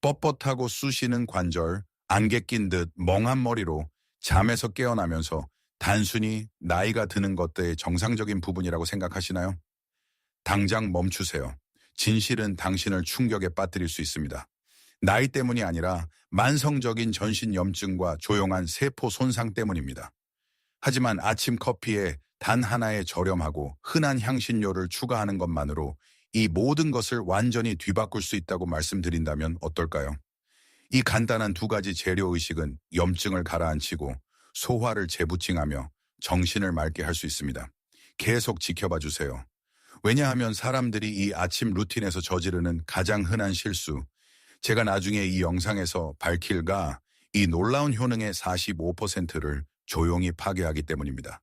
뻣뻣하고 쑤시는 관절, 안개 낀 듯 멍한 머리로 잠에서 깨어나면서 단순히 나이가 드는 것들의 정상적인 부분이라고 생각하시나요? 당장 멈추세요. 진실은 당신을 충격에 빠뜨릴 수 있습니다. 나이 때문이 아니라 만성적인 전신 염증과 조용한 세포 손상 때문입니다. 하지만 아침 커피에 단 하나의 저렴하고 흔한 향신료를 추가하는 것만으로 이 모든 것을 완전히 뒤바꿀 수 있다고 말씀드린다면 어떨까요? 이 간단한 두 가지 재료 의식은 염증을 가라앉히고 소화를 재부칭하며 정신을 맑게 할 수 있습니다. 계속 지켜봐 주세요. 왜냐하면 사람들이 이 아침 루틴에서 저지르는 가장 흔한 실수, 제가 나중에 이 영상에서 밝힐까 이 놀라운 효능의 45%를 조용히 파괴하기 때문입니다.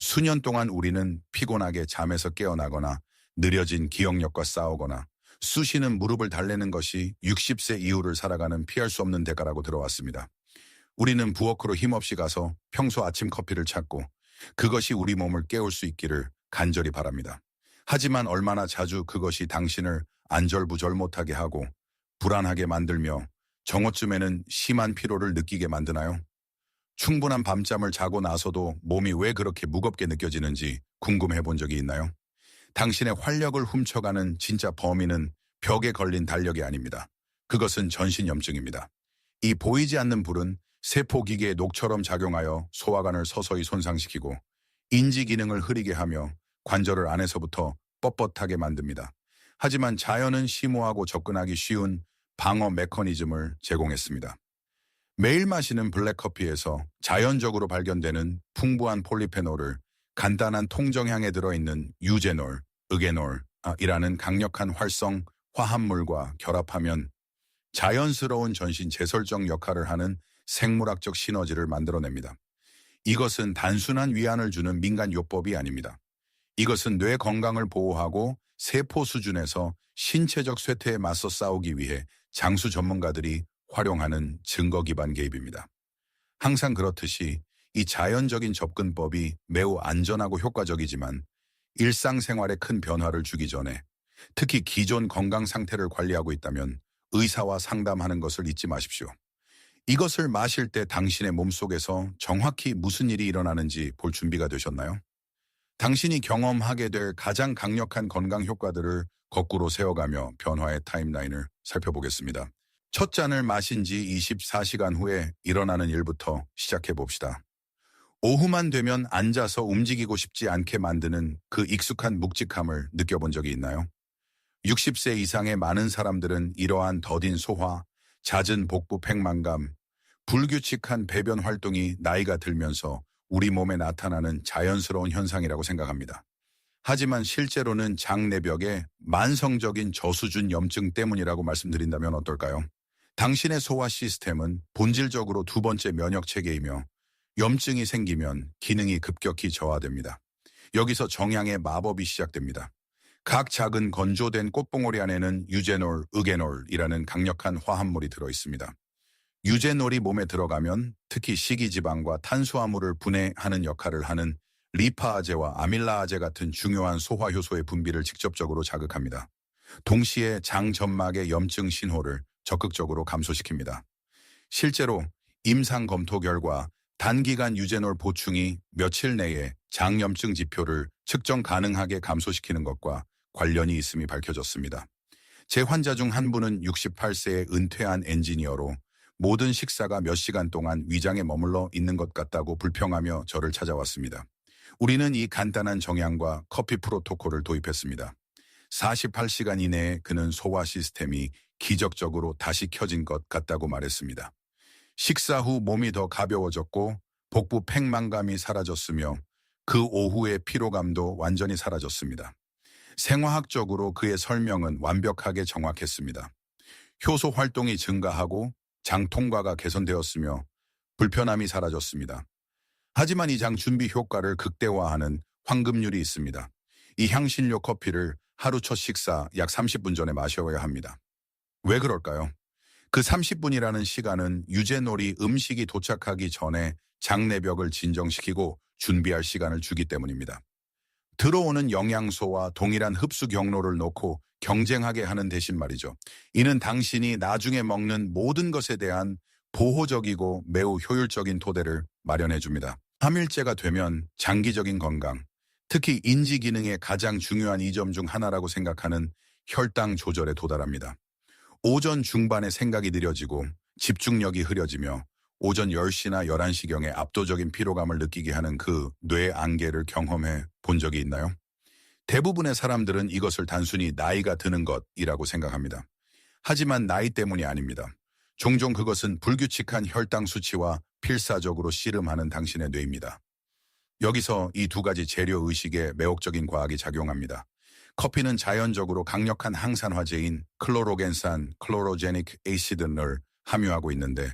수년 동안 우리는 피곤하게 잠에서 깨어나거나 느려진 기억력과 싸우거나 쑤시는 무릎을 달래는 것이 60세 이후를 살아가는 피할 수 없는 대가라고 들어왔습니다. 우리는 부엌으로 힘없이 가서 평소 아침 커피를 찾고 그것이 우리 몸을 깨울 수 있기를 간절히 바랍니다. 하지만 얼마나 자주 그것이 당신을 안절부절 못하게 하고 불안하게 만들며 정오쯤에는 심한 피로를 느끼게 만드나요? 충분한 밤잠을 자고 나서도 몸이 왜 그렇게 무겁게 느껴지는지 궁금해 본 적이 있나요? 당신의 활력을 훔쳐가는 진짜 범인은 벽에 걸린 달력이 아닙니다. 그것은 전신염증입니다. 이 보이지 않는 불은 세포기계에 녹처럼 작용하여 소화관을 서서히 손상시키고 인지 기능을 흐리게 하며 관절을 안에서부터 뻣뻣하게 만듭니다. 하지만 자연은 심오하고 접근하기 쉬운 방어 메커니즘을 제공했습니다. 매일 마시는 블랙커피에서 자연적으로 발견되는 풍부한 폴리페놀을 간단한 통정향에 들어있는 유제놀, 의게놀이라는 강력한 활성 화합물과 결합하면 자연스러운 전신 재설정 역할을 하는 생물학적 시너지를 만들어냅니다. 이것은 단순한 위안을 주는 민간요법이 아닙니다. 이것은 뇌 건강을 보호하고 세포 수준에서 신체적 쇠퇴에 맞서 싸우기 위해 장수 전문가들이 활용하는 증거 기반 개입입니다. 항상 그렇듯이 이 자연적인 접근법이 매우 안전하고 효과적이지만 일상생활에 큰 변화를 주기 전에 특히 기존 건강 상태를 관리하고 있다면 의사와 상담하는 것을 잊지 마십시오. 이것을 마실 때 당신의 몸속에서 정확히 무슨 일이 일어나는지 볼 준비가 되셨나요? 당신이 경험하게 될 가장 강력한 건강 효과들을 거꾸로 세워가며 변화의 타임라인을 살펴보겠습니다. 첫 잔을 마신 지 24시간 후에 일어나는 일부터 시작해 봅시다. 오후만 되면 앉아서 움직이고 싶지 않게 만드는 그 익숙한 묵직함을 느껴본 적이 있나요? 60세 이상의 많은 사람들은 이러한 더딘 소화, 잦은 복부 팽만감, 불규칙한 배변 활동이 나이가 들면서 우리 몸에 나타나는 자연스러운 현상이라고 생각합니다. 하지만 실제로는 장내벽의 만성적인 저수준 염증 때문이라고 말씀드린다면 어떨까요? 당신의 소화 시스템은 본질적으로 두 번째 면역 체계이며 염증이 생기면 기능이 급격히 저하됩니다. 여기서 정양의 마법이 시작됩니다. 각 작은 건조된 꽃봉오리 안에는 유제놀, 의게놀이라는 강력한 화합물이 들어있습니다. 유제놀이 몸에 들어가면 특히 식이지방과 탄수화물을 분해하는 역할을 하는 리파아제와 아밀라아제 같은 중요한 소화 효소의 분비를 직접적으로 자극합니다. 동시에 장 점막의 염증 신호를 적극적으로 감소시킵니다. 실제로 임상 검토 결과 단기간 유제놀 보충이 며칠 내에 장염증 지표를 측정 가능하게 감소시키는 것과 관련이 있음이 밝혀졌습니다. 제 환자 중 한 분은 68세의 은퇴한 엔지니어로 모든 식사가 몇 시간 동안 위장에 머물러 있는 것 같다고 불평하며 저를 찾아왔습니다. 우리는 이 간단한 정향과 커피 프로토콜을 도입했습니다. 48시간 이내에 그는 소화 시스템이 기적적으로 다시 켜진 것 같다고 말했습니다. 식사 후 몸이 더 가벼워졌고 복부 팽만감이 사라졌으며 그 오후의 피로감도 완전히 사라졌습니다. 생화학적으로 그의 설명은 완벽하게 정확했습니다. 효소 활동이 증가하고 장 통과가 개선되었으며 불편함이 사라졌습니다. 하지만 이 장 준비 효과를 극대화하는 황금률이 있습니다. 이 향신료 커피를 하루 첫 식사 약 30분 전에 마셔야 합니다. 왜 그럴까요? 그 30분이라는 시간은 유제놀이 음식이 도착하기 전에 장내벽을 진정시키고 준비할 시간을 주기 때문입니다. 들어오는 영양소와 동일한 흡수 경로를 놓고 경쟁하게 하는 대신 말이죠. 이는 당신이 나중에 먹는 모든 것에 대한 보호적이고 매우 효율적인 토대를 마련해 줍니다. 함일제가 되면 장기적인 건강, 특히 인지 기능에 가장 중요한 이 점 중 하나라고 생각하는 혈당 조절에 도달합니다. 오전 중반에 생각이 느려지고 집중력이 흐려지며 오전 10시나 11시경에 압도적인 피로감을 느끼게 하는 그 뇌 안개를 경험해 본 적이 있나요? 대부분의 사람들은 이것을 단순히 나이가 드는 것이라고 생각합니다. 하지만 나이 때문이 아닙니다. 종종 그것은 불규칙한 혈당 수치와 필사적으로 씨름하는 당신의 뇌입니다. 여기서 이 두 가지 재료 의식에 매혹적인 과학이 작용합니다. 커피는 자연적으로 강력한 항산화제인 클로로겐산 클로로제닉 에이시드를 함유하고 있는데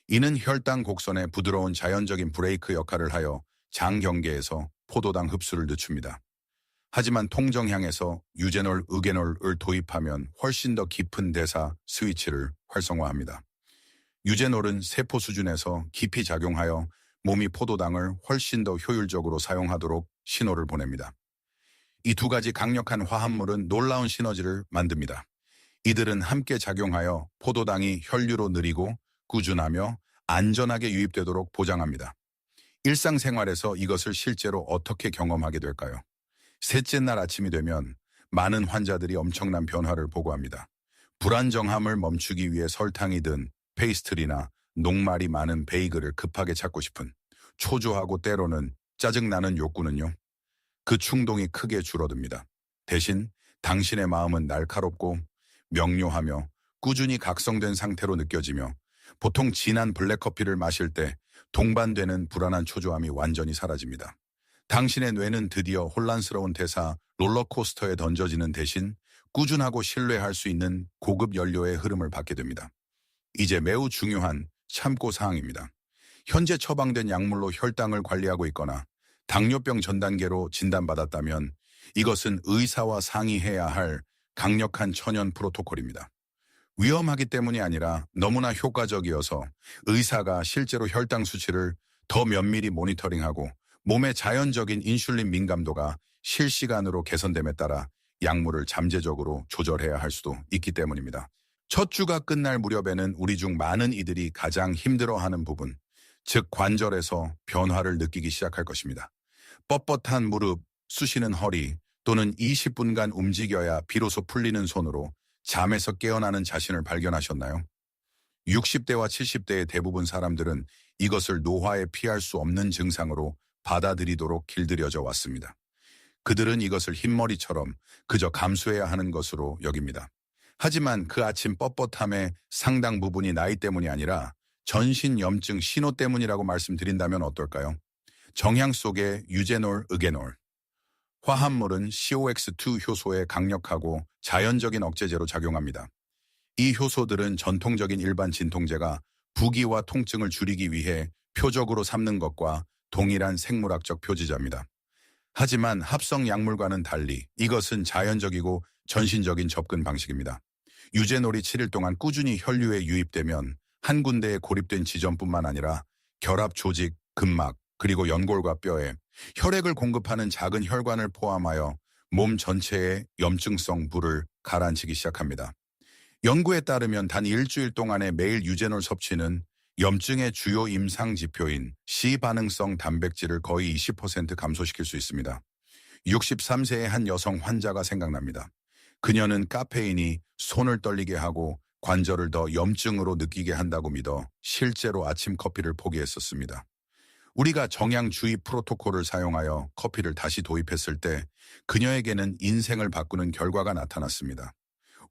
이는 혈당 곡선의 부드러운 자연적인 브레이크 역할을 하여 장 경계에서 포도당 흡수를 늦춥니다. 하지만 통정향에서 유제놀, 의게놀을 도입하면 훨씬 더 깊은 대사 스위치를 활성화합니다. 유제놀은 세포 수준에서 깊이 작용하여 몸이 포도당을 훨씬 더 효율적으로 사용하도록 신호를 보냅니다. 이 두 가지 강력한 화합물은 놀라운 시너지를 만듭니다. 이들은 함께 작용하여 포도당이 혈류로 느리고 꾸준하며 안전하게 유입되도록 보장합니다. 일상생활에서 이것을 실제로 어떻게 경험하게 될까요? 셋째 날 아침이 되면 많은 환자들이 엄청난 변화를 보고합니다. 불안정함을 멈추기 위해 설탕이 든 페이스트리나 녹말이 많은 베이글을 급하게 찾고 싶은 초조하고 때로는 짜증나는 욕구는요. 그 충동이 크게 줄어듭니다. 대신 당신의 마음은 날카롭고 명료하며 꾸준히 각성된 상태로 느껴지며 보통 진한 블랙커피를 마실 때 동반되는 불안한 초조함이 완전히 사라집니다. 당신의 뇌는 드디어 혼란스러운 대사 롤러코스터에 던져지는 대신 꾸준하고 신뢰할 수 있는 고급 연료의 흐름을 받게 됩니다. 이제 매우 중요한 참고 사항입니다. 현재 처방된 약물로 혈당을 관리하고 있거나 당뇨병 전 단계로 진단받았다면 이것은 의사와 상의해야 할 강력한 천연 프로토콜입니다. 위험하기 때문이 아니라 너무나 효과적이어서 의사가 실제로 혈당 수치를 더 면밀히 모니터링하고 몸의 자연적인 인슐린 민감도가 실시간으로 개선됨에 따라 약물을 잠재적으로 조절해야 할 수도 있기 때문입니다. 첫 주가 끝날 무렵에는 우리 중 많은 이들이 가장 힘들어하는 부분, 즉 관절에서 변화를 느끼기 시작할 것입니다. 뻣뻣한 무릎, 쑤시는 허리 또는 20분간 움직여야 비로소 풀리는 손으로 잠에서 깨어나는 자신을 발견하셨나요? 60대와 70대의 대부분 사람들은 이것을 노화에 피할 수 없는 증상으로 받아들이도록 길들여져 왔습니다. 그들은 이것을 흰머리처럼 그저 감수해야 하는 것으로 여깁니다. 하지만 그 아침 뻣뻣함의 상당 부분이 나이 때문이 아니라 전신 염증 신호 때문이라고 말씀드린다면 어떨까요? 정향 속의 유제놀, 의게놀. 화합물은 COX2 효소에 강력하고 자연적인 억제제로 작용합니다. 이 효소들은 전통적인 일반 진통제가 부기와 통증을 줄이기 위해 표적으로 삼는 것과 동일한 생물학적 표지자입니다. 하지만 합성 약물과는 달리 이것은 자연적이고 전신적인 접근 방식입니다. 유제놀이 7일 동안 꾸준히 혈류에 유입되면 한 군데에 고립된 지점뿐만 아니라 결합 조직, 근막, 그리고 연골과 뼈에 혈액을 공급하는 작은 혈관을 포함하여 몸 전체에 염증성 불을 가라앉히기 시작합니다. 연구에 따르면 단 일주일 동안의 매일 유제놀 섭취는 염증의 주요 임상 지표인 C반응성 단백질을 거의 20% 감소시킬 수 있습니다. 63세의 한 여성 환자가 생각납니다. 그녀는 카페인이 손을 떨리게 하고 관절을 더 염증으로 느끼게 한다고 믿어 실제로 아침 커피를 포기했었습니다. 우리가 정향주의 프로토콜을 사용하여 커피를 다시 도입했을 때 그녀에게는 인생을 바꾸는 결과가 나타났습니다.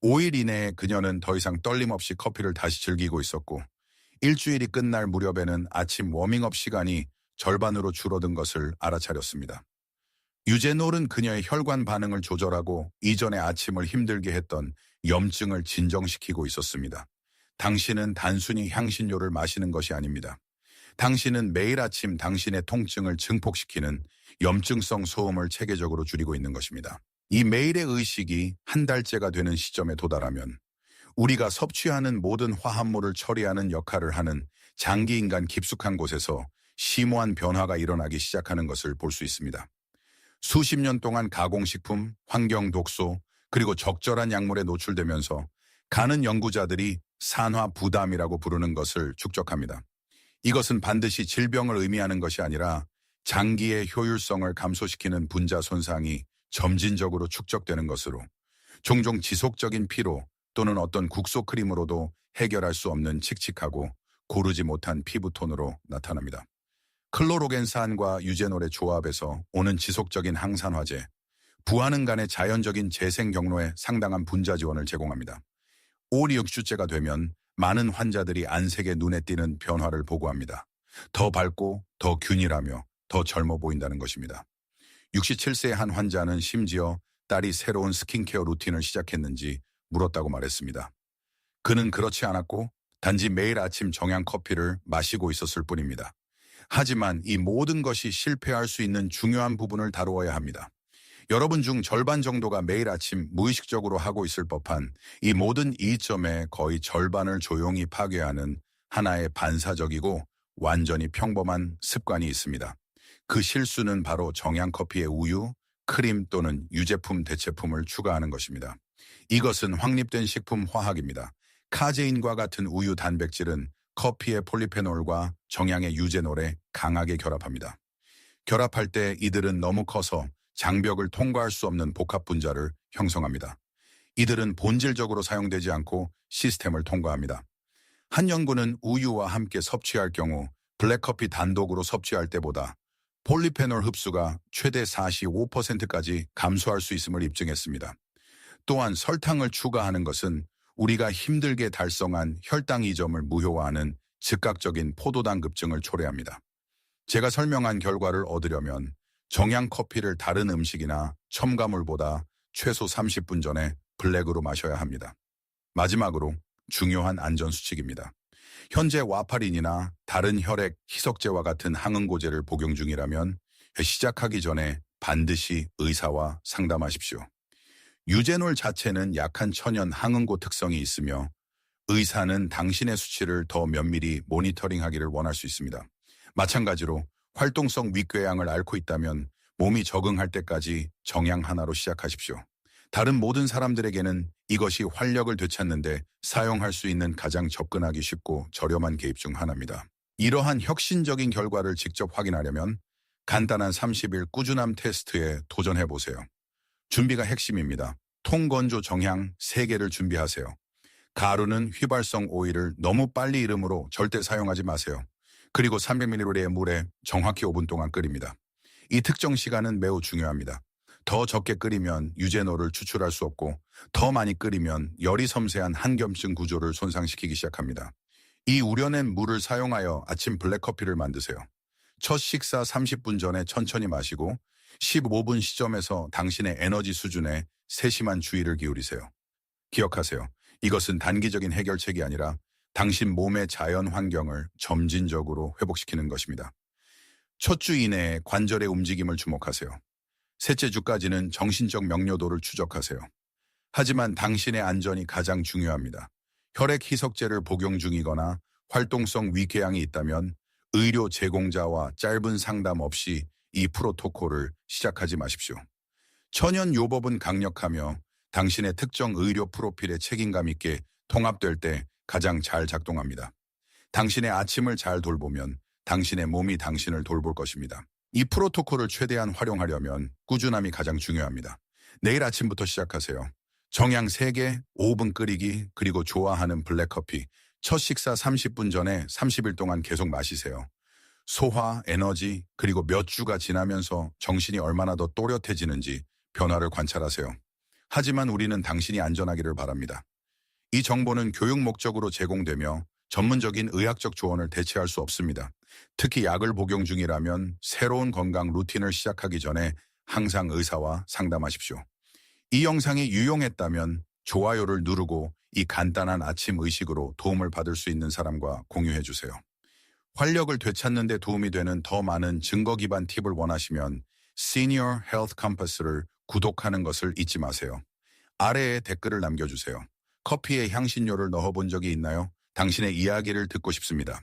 5일 이내에 그녀는 더 이상 떨림 없이 커피를 다시 즐기고 있었고 일주일이 끝날 무렵에는 아침 워밍업 시간이 절반으로 줄어든 것을 알아차렸습니다. 유제놀은 그녀의 혈관 반응을 조절하고 이전의 아침을 힘들게 했던 염증을 진정시키고 있었습니다. 당신은 단순히 향신료를 마시는 것이 아닙니다. 당신은 매일 아침 당신의 통증을 증폭시키는 염증성 소음을 체계적으로 줄이고 있는 것입니다. 이 매일의 의식이 한 달째가 되는 시점에 도달하면 우리가 섭취하는 모든 화합물을 처리하는 역할을 하는 장기인간 깊숙한 곳에서 심오한 변화가 일어나기 시작하는 것을 볼 수 있습니다. 수십 년 동안 가공식품, 환경 독소, 그리고 적절한 약물에 노출되면서 가는 연구자들이 산화 부담이라고 부르는 것을 축적합니다. 이것은 반드시 질병을 의미하는 것이 아니라 장기의 효율성을 감소시키는 분자 손상이 점진적으로 축적되는 것으로 종종 지속적인 피로 또는 어떤 국소 크림으로도 해결할 수 없는 칙칙하고 고르지 못한 피부톤으로 나타납니다. 클로로겐산과 유제놀의 조합에서 오는 지속적인 항산화제, 부화능 간의 자연적인 재생 경로에 상당한 분자 지원을 제공합니다. 5, 6주째가 되면 많은 환자들이 안색에 눈에 띄는 변화를 보고합니다. 더 밝고 더 균일하며 더 젊어 보인다는 것입니다. 67세의 한 환자는 심지어 딸이 새로운 스킨케어 루틴을 시작했는지 물었다고 말했습니다. 그는 그렇지 않았고 단지 매일 아침 정향 커피를 마시고 있었을 뿐입니다. 하지만 이 모든 것이 실패할 수 있는 중요한 부분을 다루어야 합니다. 여러분 중 절반 정도가 매일 아침 무의식적으로 하고 있을 법한 이 모든 이점의 거의 절반을 조용히 파괴하는 하나의 반사적이고 완전히 평범한 습관이 있습니다. 그 실수는 바로 정향커피에 우유, 크림 또는 유제품 대체품을 추가하는 것입니다. 이것은 확립된 식품 화학입니다. 카제인과 같은 우유 단백질은 커피의 폴리페놀과 정향의 유제놀에 강하게 결합합니다. 결합할 때 이들은 너무 커서 장벽을 통과할 수 없는 복합 분자를 형성합니다. 이들은 본질적으로 사용되지 않고 시스템을 통과합니다. 한 연구는 우유와 함께 섭취할 경우 블랙커피 단독으로 섭취할 때보다 폴리페놀 흡수가 최대 45%까지 감소할 수 있음을 입증했습니다. 또한 설탕을 추가하는 것은 우리가 힘들게 달성한 혈당 이점을 무효화하는 즉각적인 포도당 급증을 초래합니다. 제가 설명한 결과를 얻으려면 정향 커피를 다른 음식이나 첨가물보다 최소 30분 전에 블랙으로 마셔야 합니다. 마지막으로 중요한 안전수칙입니다. 현재 와파린이나 다른 혈액 희석제와 같은 항응고제를 복용 중이라면 시작하기 전에 반드시 의사와 상담하십시오. 유제놀 자체는 약한 천연 항응고 특성이 있으며 의사는 당신의 수치를 더 면밀히 모니터링하기를 원할 수 있습니다. 마찬가지로 활동성 윗궤양을 앓고 있다면 몸이 적응할 때까지 정향 하나로 시작하십시오. 다른 모든 사람들에게는 이것이 활력을 되찾는데 사용할 수 있는 가장 접근하기 쉽고 저렴한 개입 중 하나입니다. 이러한 혁신적인 결과를 직접 확인하려면 간단한 30일 꾸준함 테스트에 도전해보세요. 준비가 핵심입니다. 통건조 정향 3개를 준비하세요. 가루는 휘발성 오일을 너무 빨리 이름으로 절대 사용하지 마세요. 그리고 300ml의 물에 정확히 5분 동안 끓입니다. 이 특정 시간은 매우 중요합니다. 더 적게 끓이면 유제놀을 추출할 수 없고 더 많이 끓이면 열이 섬세한 한겸증 구조를 손상시키기 시작합니다. 이 우려낸 물을 사용하여 아침 블랙커피를 만드세요. 첫 식사 30분 전에 천천히 마시고 15분 시점에서 당신의 에너지 수준에 세심한 주의를 기울이세요. 기억하세요. 이것은 단기적인 해결책이 아니라 당신 몸의 자연 환경을 점진적으로 회복시키는 것입니다. 첫 주 이내에 관절의 움직임을 주목하세요. 셋째 주까지는 정신적 명료도를 추적하세요. 하지만 당신의 안전이 가장 중요합니다. 혈액 희석제를 복용 중이거나 활동성 위궤양이 있다면 의료 제공자와 짧은 상담 없이 이 프로토콜을 시작하지 마십시오. 천연 요법은 강력하며 당신의 특정 의료 프로필에 책임감 있게 통합될 때 가장 잘 작동합니다. 당신의 아침을 잘 돌보면 당신의 몸이 당신을 돌볼 것입니다. 이 프로토콜을 최대한 활용하려면 꾸준함이 가장 중요합니다. 내일 아침부터 시작하세요. 정향 3개, 5분 끓이기, 그리고 좋아하는 블랙커피. 첫 식사 30분 전에 30일 동안 계속 마시세요. 소화, 에너지, 그리고 몇 주가 지나면서 정신이 얼마나 더 또렷해지는지 변화를 관찰하세요. 하지만 우리는 당신이 안전하기를 바랍니다. 이 정보는 교육 목적으로 제공되며 전문적인 의학적 조언을 대체할 수 없습니다. 특히 약을 복용 중이라면 새로운 건강 루틴을 시작하기 전에 항상 의사와 상담하십시오. 이 영상이 유용했다면 좋아요를 누르고 이 간단한 아침 의식으로 도움을 받을 수 있는 사람과 공유해 주세요. 활력을 되찾는 데 도움이 되는 더 많은 증거 기반 팁을 원하시면 Senior Health Compass를 구독하는 것을 잊지 마세요. 아래에 댓글을 남겨주세요. 커피에 향신료를 넣어본 적이 있나요? 당신의 이야기를 듣고 싶습니다.